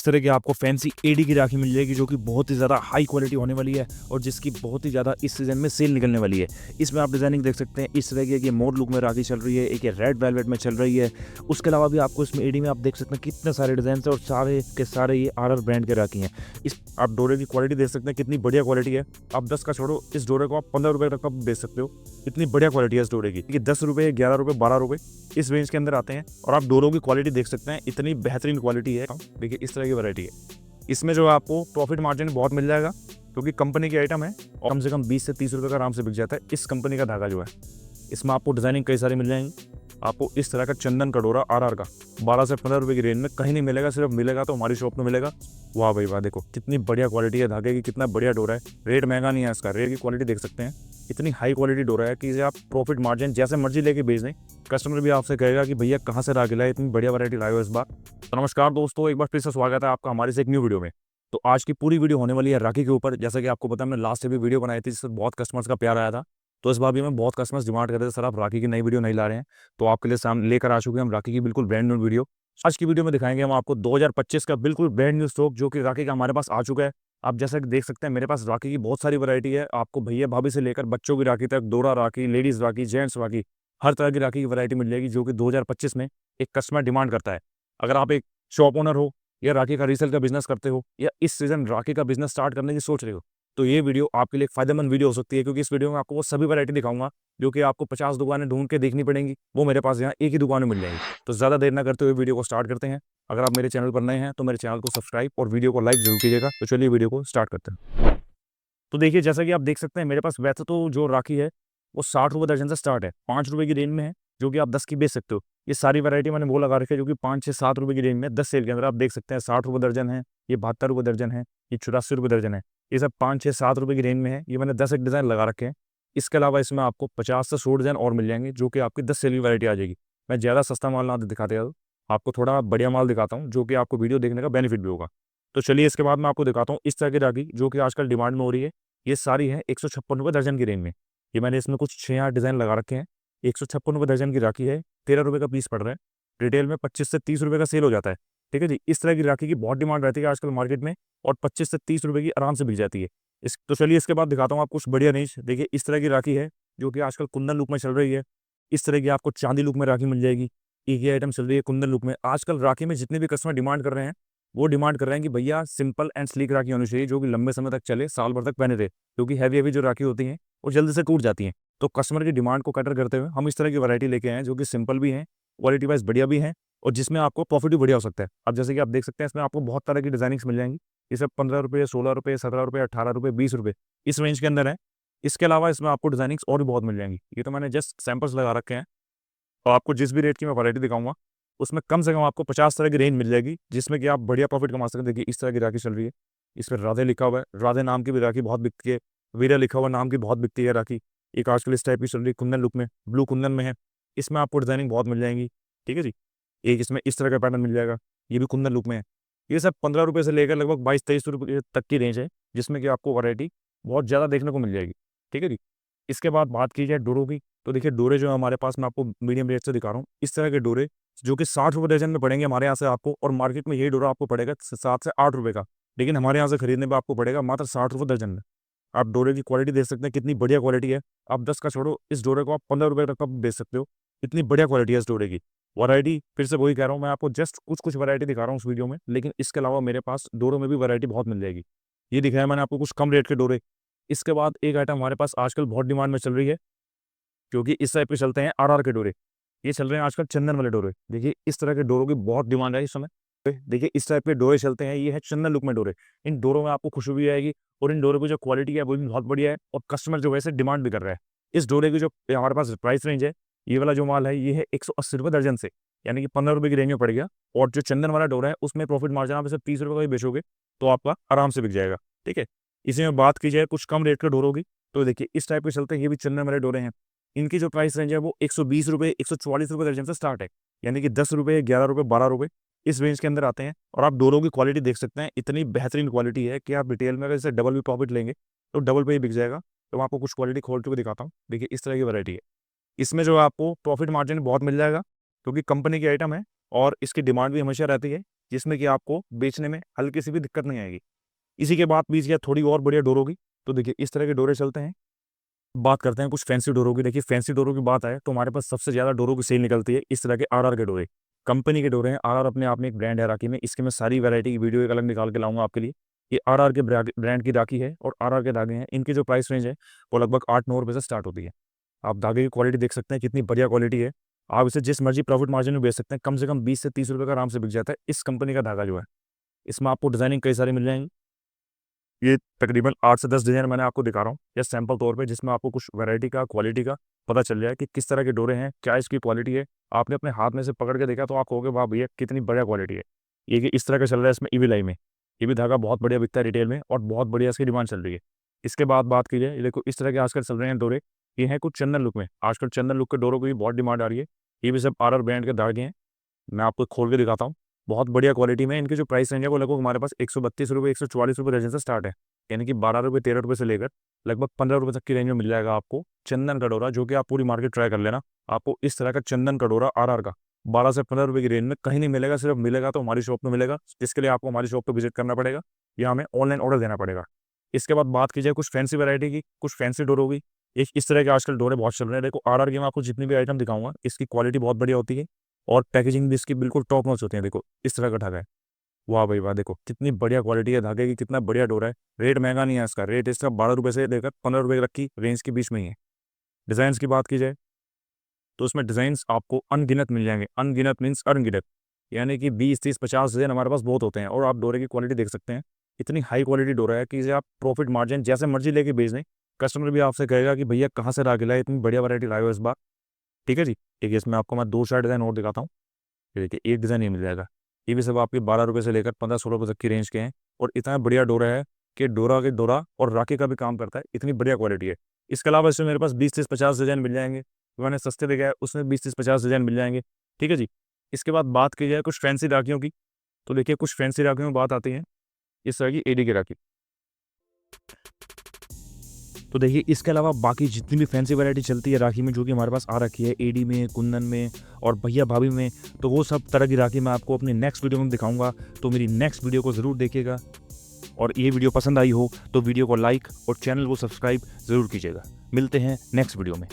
इस तरह की आपको फैंसी एडी की राखी मिल जाएगी जो कि बहुत ही ज़्यादा हाई क्वालिटी होने वाली है और जिसकी बहुत ही ज़्यादा इस सीज़न में सेल निकलने वाली है। इसमें आप डिज़ाइनिंग देख सकते हैं, इस तरह की एक ये मोर लुक में राखी चल रही है, एक ये रेड वेलवेट में चल रही है। उसके अलावा भी आपको इसमें एडी में आप देख सकते हैं कितने सारे डिज़ाइन है और सारे के सारे ये आर ब्रांड के राखी हैं। इस आप डोरे की क्वालिटी देख सकते हैं कितनी बढ़िया क्वालिटी है। आप 10 का छोड़ो, इस डोरे को आप 15 रुपये तक का बेच सकते हो। इतनी बढ़िया क्वालिटी है इस डोरे की। 10 रुपये, 11 रुपये, 12 रुपये इस रेंज के अंदर आते हैं और आप डोरों की क्वालिटी देख सकते हैं, इतनी बेहतरीन क्वालिटी है। देखिए इस तरह की वैरायटी है। इसमें जो आपको प्रॉफिट मार्जिन बहुत मिल जाएगा क्योंकि कंपनी की आइटम है और कम से कम 20 से 30 रुपये का आराम से बिक जाता है। इस कंपनी का धागा जो है, इसमें आपको डिजाइनिंग कई सारी मिल जाएंगी। आपको इस तरह का चंदन का डोरा आर का 12 से 15 रुपये की रेंज में कहीं नहीं मिलेगा, सिर्फ मिलेगा तो हमारी शॉप में मिलेगा। वाह भाई वाह, देखो कितनी बढ़िया क्वालिटी है धागे की, कितना बढ़िया डोरा है। रेट महंगा नहीं है इसका, रेट की क्वालिटी देख सकते हैं। इतनी हाई क्वालिटी डोरा है कि इसे आप प्रॉफिट मार्जिन जैसे मर्जी लेके बेच दें, कस्टमर भी आपसे कहेगा कि भैया कहाँ से राखी लाए, इतनी बढ़िया वैरायटी लाए हो इस बार। तो नमस्कार दोस्तों, एक बार फिर से स्वागत है आपका हमारी से एक न्यू वीडियो में। तो आज की पूरी वीडियो होने वाली है राखी के ऊपर। जैसा कि आपको पता है, हमने लास्ट से भी वीडियो बनाई थी जिससे बहुत कस्टमर्स का प्यार आया था। तो इस बार भी हमें बहुत कस्टमर्स डिमांड कर रहे थे, सर आप राखी की नई वीडियो नहीं ला रहे हैं। तो आपके लिए सामने लेकर आ चुके हैं हम राखी की बिल्कुल ब्रांड न्यू वीडियो। आज की वीडियो में दिखाएंगे हम आपको 2025 का बिल्कुल ब्रांड न्यू स्टॉक जो कि राखी का हमारे पास आ चुका है। आप जैसा कि देख सकते हैं मेरे पास राखी की बहुत सारी वैरायटी है। आपको भैया भाभी से लेकर बच्चों की राखी तक, डोरा राखी, लेडीज राखी, जेंट्स राखी, हर तरह की राखी की वैरायटी मिल जाएगी जो कि 2025 में एक कस्टमर डिमांड करता है। अगर आप एक शॉप ओनर हो या राखी का रीसेल का बिजनेस करते हो या इस सीजन राखी का बिजनेस स्टार्ट करने की सोच रहे हो, तो ये वीडियो आपके लिए एक फायदेमंद वीडियो हो सकती है। क्योंकि इस वीडियो में आपको वो सभी वैरायटी दिखाऊंगा जो कि आपको 50 दुकानें ढूंढ के देखनी पड़ेंगी, वो मेरे पास यहाँ एक ही दुकान में मिल जाएंगी। तो ज़्यादा देर ना करते हुए वीडियो को स्टार्ट करते हैं। अगर आप मेरे चैनल पर नए हैं तो मेरे चैनल को सब्सक्राइब और वीडियो को लाइक जरूर कीजिएगा। तो चलिए वीडियो को स्टार्ट करते हैं। तो देखिए जैसा कि आप देख सकते हैं मेरे पास वैसे तो जो राखी है वो 60 रुपये दर्जन से स्टार्ट है, 5 रुपये की रेंज में है जो कि आप 10 की बेच सकते हो। ये सारी वैरायटी मैंने वो लगा रखी है जो कि 5 से 7 रुपये की रेंज में 10 सेल के अंदर आप देख सकते हैं। 60 रुपये दर्जन है, ये 72 रुपये दर्जन है, ये 84 रुपये दर्जन है। ये सब 5, 6, 7 रुपये की रेंज में है। ये मैंने 10 एक डिज़ाइन लगा रखे हैं। इसके अलावा इसमें आपको 50 से 100 डिज़ाइन और मिल जाएंगे जो कि आपकी 10 सेल की वैरायटी आ जाएगी। मैं ज़्यादा सस्ता माल ना दिखाते जाऊँ, आपको थोड़ा बढ़िया माल दिखाता हूँ जो कि आपको वीडियो देखने का बेनिफिट भी होगा। तो चलिए इसके बाद मैं आपको दिखाता हूँ इस तरह की राखी जो कि आजकल डिमांड में हो रही है। ये सारी है 156 रुपये दर्जन की रेंज में। ये मैंने इसमें कुछ 6-8 डिज़ाइन लगा रखे हैं। 156 रुपये दर्जन की राखी है, 13 रुपये का पीस पड़ रहा है। रिटेल में 25 से 30 रुपये का सेल हो जाता है। ठीक है जी, इस तरह की राखी की बहुत डिमांड रहती है आजकल मार्केट में और 25 से 30 रुपये की आराम से बिक जाती है। इस तो चलिए इसके बाद दिखाता हूँ आपको कुछ बढ़िया रेंज। देखिए इस तरह की राखी है जो कि आजकल कुंदन लुक में चल रही है। इस तरह की आपको चांदी लुक में राखी मिल जाएगी। एक ही आइटम चल रही है कुंदन लुक में। आजकल राखी में जितने भी कस्टमर डिमांड कर रहे हैं वो डिमांड कर रहे हैं कि भैया सिंपल एंड स्लीक राखी होनी चाहिए जो कि लंबे समय तक चले, साल भर तक पहने रहे। क्योंकि हैवी हैवी जो राखी होती हैं वो जल्दी से टूट जाती हैं। तो कस्टमर की डिमांड को कैटर करते हुए हम इस तरह की वैरायटी लेके आए हैं जो कि सिंपल भी हैं, क्वालिटी वाइज बढ़िया भी हैं और जिसमें आपको प्रॉफिट भी बढ़िया हो सकता है। अब जैसे कि आप देख सकते हैं इसमें आपको बहुत तरह की डिजाइनिंग्स मिल जाएंगी। ये सब 15 रुपये, 16 रुपये, 17 रुपये, 18 रुपये, 20 रुपये इस रेंज के अंदर है। इसके अलावा इसमें आपको डिजाइनिंग्स और भी बहुत मिल जाएंगी। ये तो मैंने जस्ट सैंपल्स लगा रखे हैं और आपको जिस भी रेट की मैं वैरायटी दिखाऊंगा उसमें कम से कम आपको 50 तरह की रेंज मिल जाएगी जिसमें कि आप बढ़िया प्रॉफिट कमा सकते हैं। देखिए इस तरह की राखी चल रही है, इस पर राधे लिखा हुआ है। राधे नाम की भी राखी बहुत बिकती है। वीरा लिखा हुआ नाम की बहुत बिकती है राखी। एक आजकल इस टाइप की चल रही है, कुंदन लुक में, ब्लू कुंदन में है। इसमें आपको डिजाइनिंग बहुत मिल जाएंगी। ठीक है जी, एक इसमें इस तरह का पैटर्न मिल जाएगा, ये भी कुंदन लुक में है। ये सब 15 रुपये से लेकर लगभग 22-23 रुपये तक की रेंज है जिसमें कि आपको वैरायटी बहुत ज़्यादा देखने को मिल जाएगी। ठीक है जी, इसके बाद बात की जाए डोरों की, तो देखिए डोरे जो है हमारे पास, मैं आपको मीडियम रेट से दिखा रहा हूँ। इस तरह के डोरे जो कि 60 रुपये दर्जन में पड़ेंगे हमारे यहाँ से आपको, और मार्केट में यही डोरा आपको पड़ेगा 7 से 8 रुपये का। लेकिन हमारे यहाँ से खरीदने पर आपको पड़ेगा मात्र 60 रुपये दर्जन में। आप डोरे की क्वालिटी देख सकते हैं कितनी बढ़िया क्वालिटी है। आप 10 का छोड़ो, इस डोरे को आप 15 रुपये तक का बेच सकते हो। इतनी बढ़िया क्वालिटी है इस डोरे की। वैरायटी फिर से वही कह रहा हूँ, मैं आपको जस्ट कुछ कुछ वैरायटी दिखा रहा हूँ उस वीडियो में, लेकिन इसके अलावा मेरे पास डोरों में भी वैरायटी बहुत मिल जाएगी। ये दिखाया मैंने आपको कुछ कम रेट के डोरे। इसके बाद एक आइटम हमारे पास आजकल बहुत डिमांड में चल रही है क्योंकि इस टाइप के चलते हैं आर के डोरे। ये चल रहे हैं आजकल चंदन वाले डोरे। देखिए इस तरह के डोरों की बहुत डिमांड है इस समय। देखिए इस टाइप के डोरे चलते हैं, ये है चंदन लुक में डोरे। इन डोरों में आपको खुशबू भी आएगी और इन डोरों की जो क्वालिटी है वो भी बहुत बढ़िया है और कस्टमर जो है इसे डिमांड भी कर रहा है। इस डोरे की जो हमारे पास प्राइस रेंज है, ये वाला जो माल है ये है 180 रुपये दर्जन से, यानी कि 15 रुपये की रेंज में पड़ गया। और जो चंदन वाला डोरा है उसमें प्रॉफिट मार्जिन आप इसे 30 रुपये का भी बेचोगे तो आपका आराम से बिक जाएगा। ठीक है, इसी में बात की जाए कुछ कम रेट के डोरों की, तो देखिए इस टाइप के चलते हैं, ये भी चंदन वाले डोरे हैं। इनकी जो प्राइस रेंज है वो 120 रुपये, 144 रुपये दर्जन से स्टार्ट है, यानी कि 10 रुपये, 11 रुपये, 12 रुपये इस रेंज के अंदर आते हैं। और आप डोरों की क्वालिटी देख सकते हैं, इतनी बेहतरीन क्वालिटी है कि आप रिटेल में अगर इसे डबल भी प्रॉफिट लेंगे तो डबल पे ही बिक जाएगा। तो मैं आपको कुछ क्वालिटी खोल के दिखाता हूँ। देखिए इस तरह की वैरायटी है, इसमें जो आपको प्रॉफिट मार्जिन बहुत मिल जाएगा क्योंकि कंपनी की आइटम है और इसकी डिमांड भी हमेशा रहती है। जिसमें कि आपको बेचने में हल्की सी भी दिक्कत नहीं आएगी। इसी के बाद बीच या थोड़ी और बढ़िया डोरों की, तो देखिए इस तरह के डोरे चलते हैं। बात करते हैं कुछ फैंसी डोरों की। देखिए फैंसी डोरों की बात आए तो हमारे पास सबसे ज़्यादा डोरों की सेल निकलती है इस तरह के आरआर के डोरे। कंपनी के डोरे हैं। आरआर अपने आप में एक ब्रांड है राखी में। इसके मैं सारी वैरायटी की वीडियो एक अलग निकाल के लाऊंगा आपके लिए। ये आरआर के ब्रांड की राखी है और आरआर के धागे हैं। इनकी जो प्राइस रेंज है वो लगभग 8-9 रुपये से स्टार्ट होती है। आप धागे की क्वालिटी देख सकते हैं कितनी बढ़िया क्वालिटी है। आप इसे जिस मर्जी प्रॉफिट मार्जिन में बेच सकते हैं। कम से कम 20 से 30 रुपये का आराम से बिक जाता है इस कंपनी का धागा जो है। इसमें आपको डिजाइनिंग कई सारी मिल जाएंगी। ये तकरीबन 8 से 10 डिजाइन मैंने आपको दिखा रहा हूँ या सैंपल तौर पे, जिसमें आपको कुछ वैरायटी का क्वालिटी का पता चल जाए कि किस तरह के डोरे हैं, क्या इसकी क्वालिटी है। आपने अपने हाथ में से पकड़ के देखा तो आप कहोगे वाह भैया कितनी बढ़िया क्वालिटी है। ये कि इस तरह का चल रहा है इसमें ईवी लाई में। ये भी धागा बहुत बढ़िया बिकता है रिटेल में और बहुत बढ़िया इसकी डिमांड चल रही है। इसके बाद बात की जाए, ये देखो इस तरह के आजकल चल रहे हैं डोरे। ये हैं कुछ चंदन लुक में। आजकल चंदन लुक के डोरों की भी बहुत डिमांड आ रही है। ये भी सब आरआर ब्रांड के धागे हैं। मैं आपको खोल के दिखाता हूँ। बहुत बढ़िया क्वालिटी में। इनकी जो प्राइस रेंज है वो लगभग हमारे पास 132 रुपये 144 रुपये रेंज से स्टार्ट है। यानी कि 12 रुपये 13 रुपये से लेकर लगभग 15 रुपये तक की रेंज में मिल जाएगा आपको चंदन का डोरा, जो कि आप पूरी मार्केट ट्राई कर लेना। आपको इस तरह का चंदन का डोरा आरआर का 12 से 15 रुपये की रेंज में कहीं नहीं मिलेगा। सिर्फ मिलेगा तो हमारी शॉप में मिलेगा, जिसके लिए आपको हमारी शॉप पर विजिट करना पड़ेगा या हमें ऑनलाइन ऑर्डर देना पड़ेगा। इसके बाद बात की जाए कुछ फैंसी वैरायटी की, कुछ फैंसी डोर होगी। एक इस तरह के आजकल डोरे बहुत चल रहे हैं। देखो आरआर की मैं आपको जितनी भी आइटम दिखाऊंगा इसकी क्वालिटी बहुत बढ़िया होती है और पैकेजिंग भी इसकी बिल्कुल टॉप नॉच होती है। देखो इस तरह का धागा है। वाह भाई वाह, देखो कितनी बढ़िया क्वालिटी है धागे की, कितना बढ़िया डोरा है। रेट महंगा नहीं है इसका। रेट इसका 12 रुपये से लेकर 15 रुपये तक की रेंज के बीच में ही है। डिज़ाइंस की बात की जाए तो उसमें डिज़ाइंस आपको अनगिनत मिल जाएंगे। अनगिनत मीन्स अनगिनत, यानी कि 20-30-50 डिज़ाइन हमारे पास बहुत होते हैं। और आप डोरे की क्वालिटी देख सकते हैं, इतनी हाई क्वालिटी डोरा है कि इसे आप प्रॉफिट मार्जिन जैसे मर्जी लेके बेच दें। कस्टमर भी आपसे कहेगा कि भैया कहाँ से राखी लाए, इतनी बढ़िया वैरायटी लाए हो इस बार। ठीक है जी। ठीक है, इसमें आपको मैं 2-4 डिज़ाइन और दिखाता हूँ। ये देखिए एक डिज़ाइन ये मिल जाएगा। ये भी सब आपके 12 रुपये से लेकर 15-16 रुपये तक की रेंज के हैं। और इतना बढ़िया डोरा है कि डोरा के डोरा और राखी का भी काम करता है। इतनी बढ़िया क्वालिटी है। इसके अलावा इसमें मेरे पास 20-30-50 डिज़ाइन मिल जाएंगे। जो मैंने सस्ते दिखाया है उसमें 20-30-50 डिज़ाइन मिल जाएंगे। ठीक है जी। इसके बाद बात की जाए कुछ फैंसी राखियों की, तो देखिए कुछ फैंसी राखियों में बात आती है इस तरह की एडी की राखी। तो देखिए इसके अलावा बाकी जितनी भी फैंसी वैरायटी चलती है राखी में, जो कि हमारे पास आ रखी है एडी में, कुंदन में और भैया भाभी में, तो वो सब तरह की राखी मैं आपको अपनी नेक्स्ट वीडियो में दिखाऊंगा। तो मेरी नेक्स्ट वीडियो को ज़रूर देखिएगा। और ये वीडियो पसंद आई हो तो वीडियो को लाइक और चैनल को सब्सक्राइब ज़रूर कीजिएगा। मिलते हैं नेक्स्ट वीडियो में।